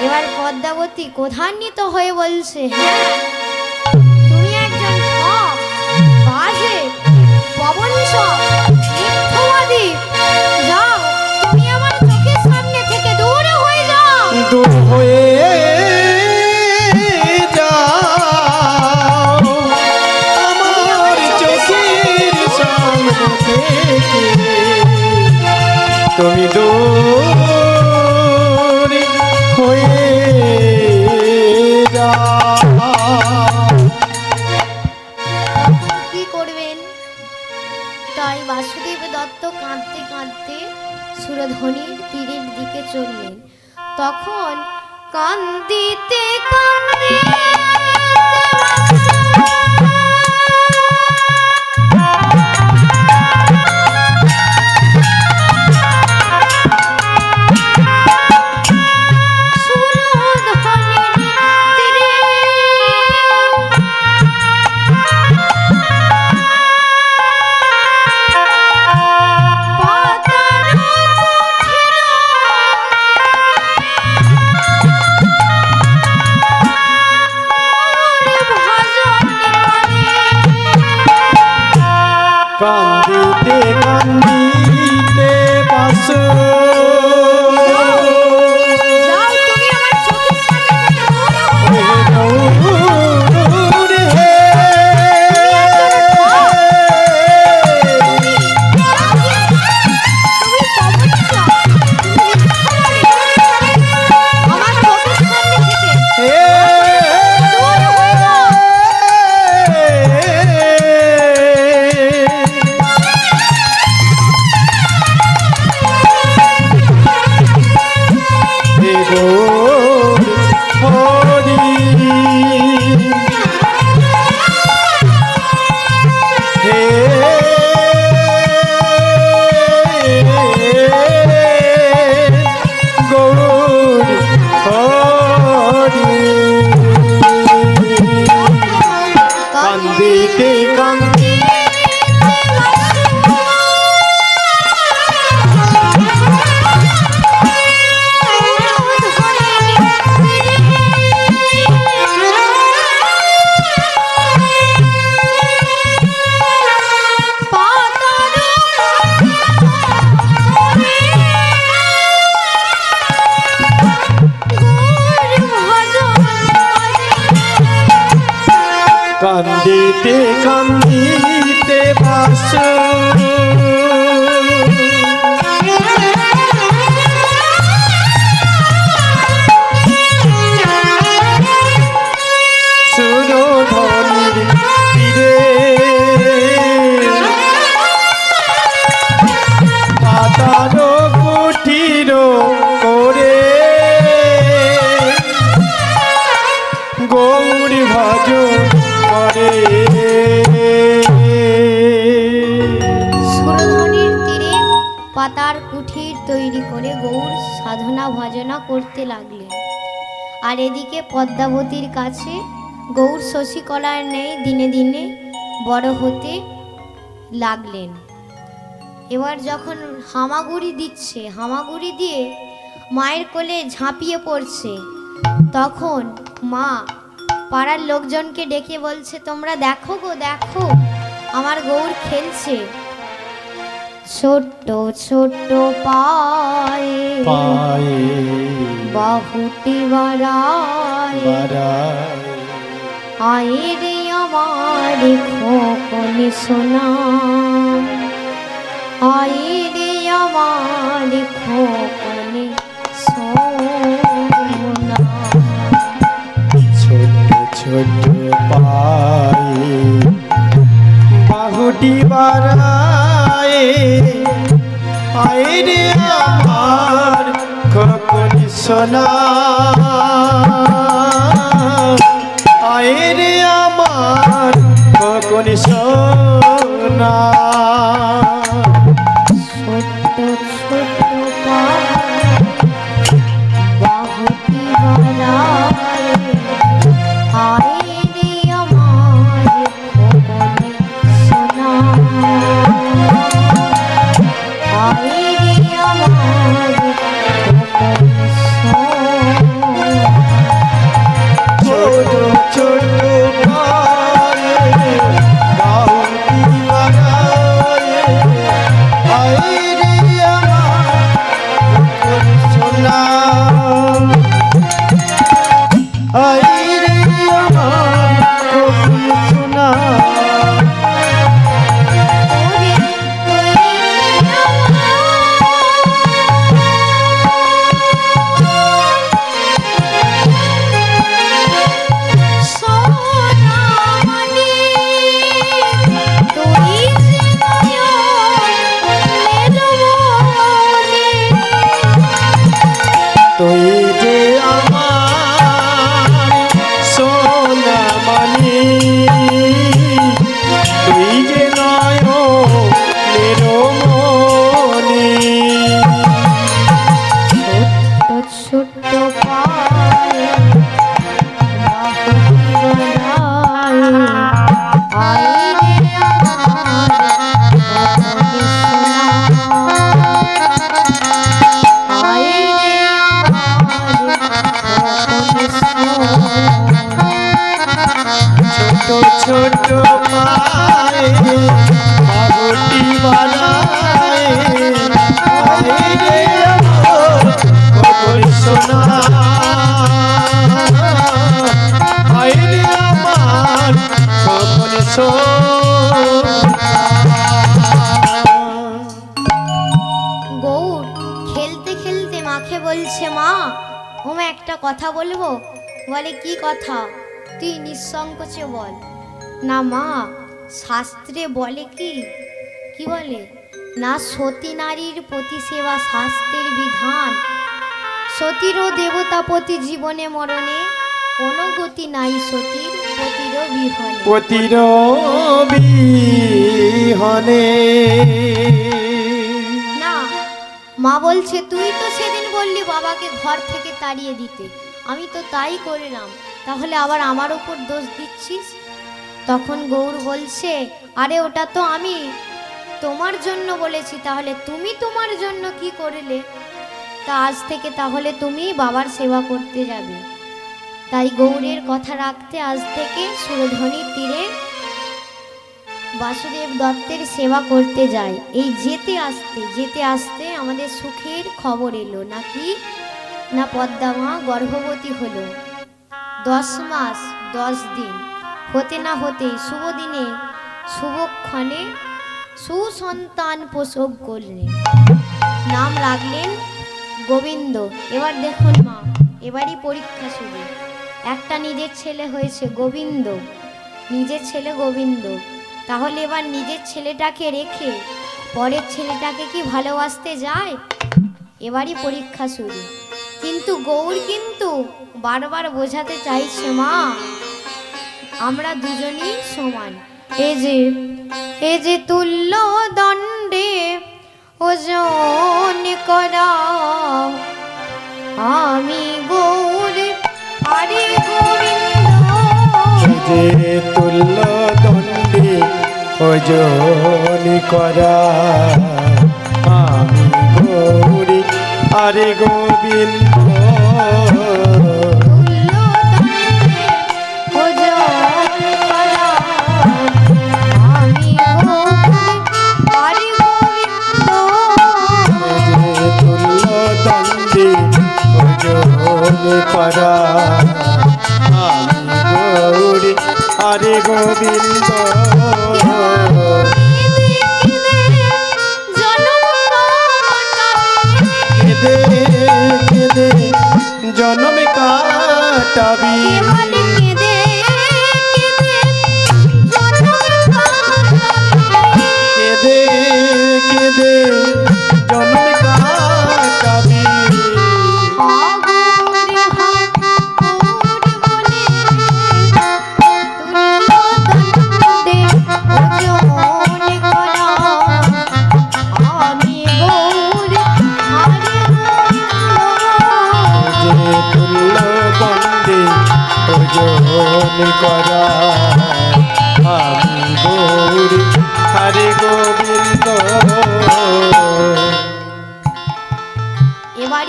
এবার পদ্মাবতী ক্রোধান্বিত হয়ে বলছে, হ্যাঁ তুমি একজন ঠক, বাজে, প্রবঞ্চক, মিথ্যাবাদী। যাও, তুমি আমার চোখের সামনে থেকে দূরে হয়ে যাও। দূর হয়ে যাও আমার চোখের সামনে থেকে, তুমি দূর হয়ে যাও। কি করবেন? তাই বাসুদেব দত্ত কাঁদতে কাঁদতে সুরধ্বনির তীরের দিকে চললেন। তখন কান্দিতে কান্দিতে কান্দিতে কান্দিতে বাসু যাও, তুমি আমার চোখের সামনে থেকে দূরে হয়ে যাও। দূর হে তুমি প্রবঞ্চক, তুমি মিথ্যাবাদী। আমার চোখের সামনে থেকে দূরে হয়ে যাও। কান্দিতে কান্দি কান্দিতে কান্দিতে বাসু সুরধনির তীরে পাতানো কুঠির করে গৌরী ভজন করে। সুরধনির তীরে পাতার কুঠির তৈরি করে গৌর সাধনা ভজনা করতে লাগলেন। আর এদিকে পদ্মাবতীর কাছে গৌর শশীকলার নেই দিনে দিনে বড় হতে লাগলেন। এবার যখন হামাগুড়ি দিচ্ছে, হামাগুড়ি দিয়ে মায়ের কোলে ঝাঁপিয়ে পড়ছে, তখন মা পাড়ার লোকজনকে ডেকে বলছে, তোমরা দেখো গো, দেখো আমার গৌর খেলছে। ছোট্ট ছোট্ট পায়ে পায়ে বাহুটি বাড়ায়, আয়ে রে আমার খোকনে সোনা, আয়ে রে আমার খোকনে বাহুটি বাড়ায় আইরে আমার খোকনি সোনা আইরে আমার খোকনি সোনা ছোট্ট ছোট্ট বাহুটি বাড়ায় হায় রে আমার খোকনি সোনা হায় রে আমার খোকনি সোনা ছোট ছোট পায়ে বাহুটি বাড়ায় আইরে আমার খোকনি সোনা আইরে আমার খোকনি সোনা তুই যে আমার সোনা মানি তুই যে নয়নের মনি ছোট্ট পায়ে বাহুটি বাড়ায় হায় রে আমার খোকনি সোনা হায় রে আমার খোকনি সোনা ছোট ছোট পায়ে বাহুটি বাড়ায় আইরে আমার খোকনি সোনা আইরে আমার খোকনি সোনা গৌর খেলতে খেলতে মাকে বলছে মা ওমা একটা কথা বলবো বলে কি কথা তুই নিঃসংকোচে বল না মা শাস্ত্রে বলে কি কি বলে না সতী নারীর প্রতি সেবা শাস্ত্রের বিধান সতীরও দেবতা প্রতি জীবনে মরণে কোনো গতি নাই সতীর পতিরও বিহনে পতির বিহনে না মা বলছে তুই তো সেদিন বললি বাবাকে ঘর থেকে তাড়িয়ে দিতে আমি তো তাই করলাম তাহলে আবার আমার উপর দোষ দিচ্ছিস তখন গৌর বলছে আরে ওটা তো আমি তোমার জন্য বলেছি তাহলে তুমি তোমার জন্য কি করলে তা আজ থেকে তাহলে তুমি বাবার সেবা করতে যাবে তাই গৌরের কথা রাখতে আজ থেকে সুরধ্বনির তীরে বাসুদেব দত্তের সেবা করতে যায় এই যেতে আসতে আমাদের সুখের খবর এলো নাকি না পদ্মা মা গর্ভবতী হলো 10 মাস 10 দিন হতে না হতেই শুভ দিনে শুভক্ষণে সুসন্তান প্রসব করলেন নাম রাখলেন গোবিন্দ এবার দেখুন মা এবারই পরীক্ষা শুরু একটা নিজের ছেলে হয়েছে গোবিন্দ নিজের ছেলে গোবিন্দ তাহলে এবার নিজের ছেলেটাকে রেখে পরের ছেলেটাকে কি ভালোবাসতে যায় এবারই পরীক্ষা শুরু কিন্তু গৌর কিন্তু বারবার বোঝাতে চাইছে মা আমরা দুজনই সমান এ যে তুল্য দণ্ডে ওজন করা আমি গৌর আরে গোবিন্দ যে তুল্য দণ্ডে ওজন করা আমি গৌরী আরে গোবিন্দ করা আমি গৌরী আরে গোবিন্দ কেদে কেদে জনম কাটাবি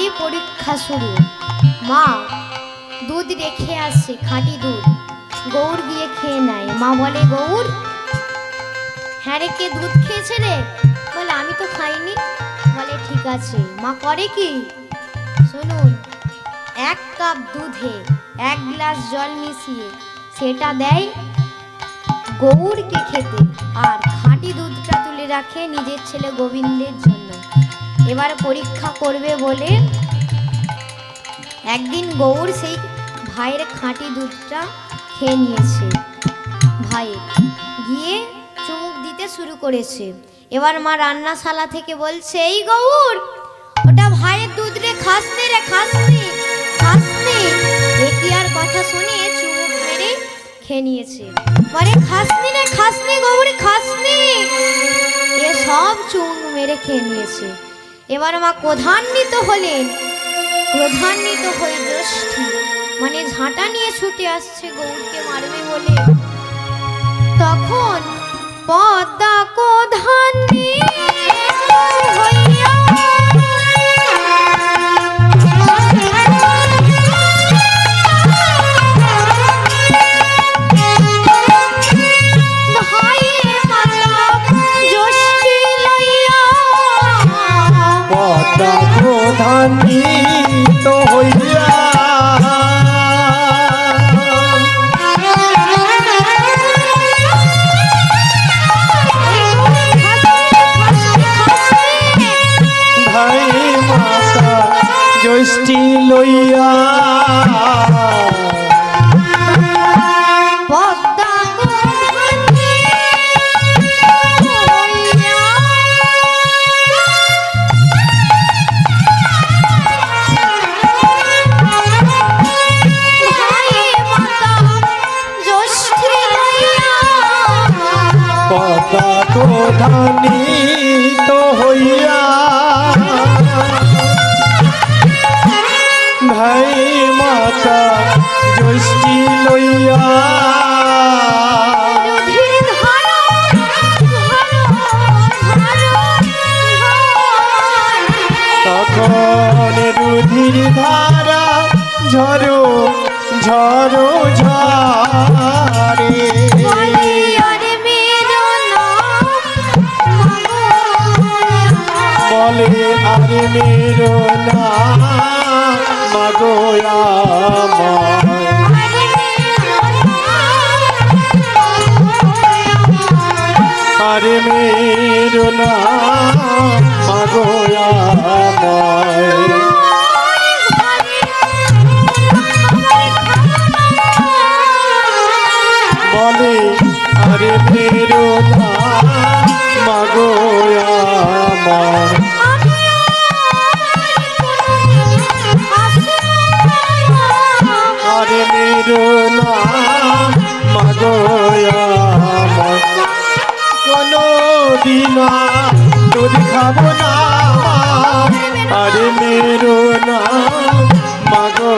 এবারই পরীক্ষা শুরু। মা দুধ রেখে আসছে, খাঁটি দুধ। গৌর গিয়ে খেয়ে নেয়। মা বলে, গৌর, হ্যাঁ রে, কে দুধ খেয়েছে রে? বলে, আমি তো খাইনি। বলে, ঠিক আছে। মা করে কি শুনুন, 1 কাপ দুধে 1 গ্লাস জল মিশিয়ে সেটা দেয় গৌরকে খেতে, আর খাঁটি দুধটা তুলে রাখে নিজের ছেলে গোবিন্দের জন্য। এবার পরীক্ষা করবে বলে একদিন গৌর সেই ভাইয়ের খাঁটি দুধটা খেয়ে নিয়েছে। ভাইয়ের গিয়ে চুমুক দিতে শুরু করেছে। এবার মা রান্নাশালা থেকে বলছে, এই গৌর, ওটা ভাইয়ের দুধ রে, খাসনি রে, খাসনি, খাসনি। একই আর কথা শুনে চুমুক মেরে খেয়ে নিয়েছে। মানে খাসনি রে, খাসনি গৌর, খাসনি। এ সব চুমুক মেরে খেয়ে নিয়েছে। এবার মা ক্রোধান্বিত হলেন। ক্রোধান্বিত হয়ে জ্যোষ্ঠী মানে ঝাঁটা নিয়ে ছুটে আসছে গৌরকে মারবে বলে। তখন পদ্মা ক্রোধান্বিত হইয়া ভাইয়ের মাতা জ্যোষ্ঠী লইয়া পদ্মা ক্রোধান্বিত হইয়া ভাই মাতা জ্যোষ্ঠী লইয়া পদ্মা পদ্মা ক্রোধান্বিত হইয়া ভাই মাতা জ্যোষ্ঠী লইয়া তখন রুধির ধারা ঝরো ঝরো ঝরে বলে, আরে মেরো না মাগো আরে মেরো না মাগো বলে, আরে মেরো না মাগো আরে মেরো না মাগো কোনো দিন দুধ খাবো না, আরে মেরো না মাগো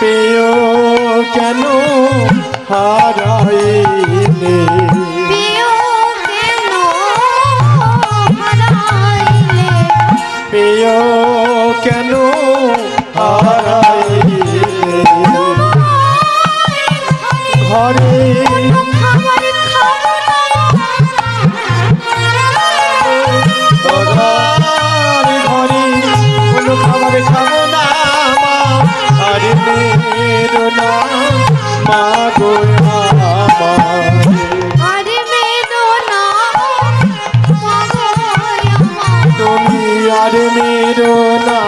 পেয় কেন হারাইলে, পেয় কেন হারাইলে, ঘরে ঘরে কোনো খাবার খাবো না, আরে মেরো না মাগো তুমি, আরে মেরো না